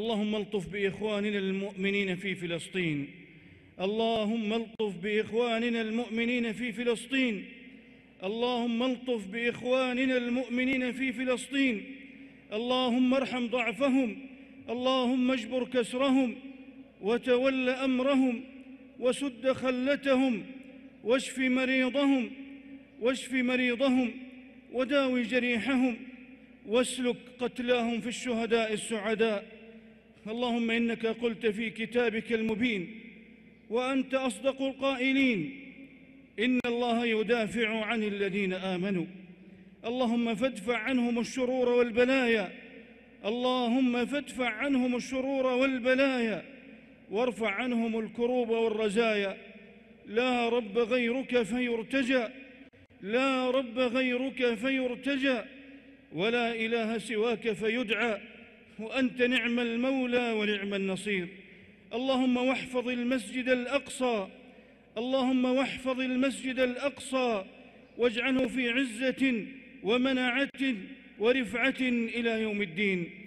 اللهم الطف بإخواننا المؤمنين في فلسطين. اللهم الطف بإخواننا المؤمنين في فلسطين. اللهم الطف بإخواننا المؤمنين في فلسطين. اللهم ارحم ضعفهم. اللهم اجبر كسرهم وتول أمرهم وسد خلتهم واشف مريضهم وداوي جريحهم واسلك قتلاهم في الشهداء السعداء. اللهم إنك قلت في كتابك المبين وأنت أصدق القائلين: إن الله يدافع عن الذين آمنوا. اللهم فادفع عنهم الشرور والبلايا. اللهم فادفع عنهم الشرور والبلايا وارفع عنهم الكروب والرزايا. لا رب غيرك فيرتجى، لا رب غيرك فيرتجى، ولا إله سواك فيدعى، وأنت نعم المولى ونعم النصير. اللهم واحفظ المسجد الأقصى، اللهم واحفظ المسجد الأقصى واجعله في عزة ومنعة ورفعة إلى يوم الدين.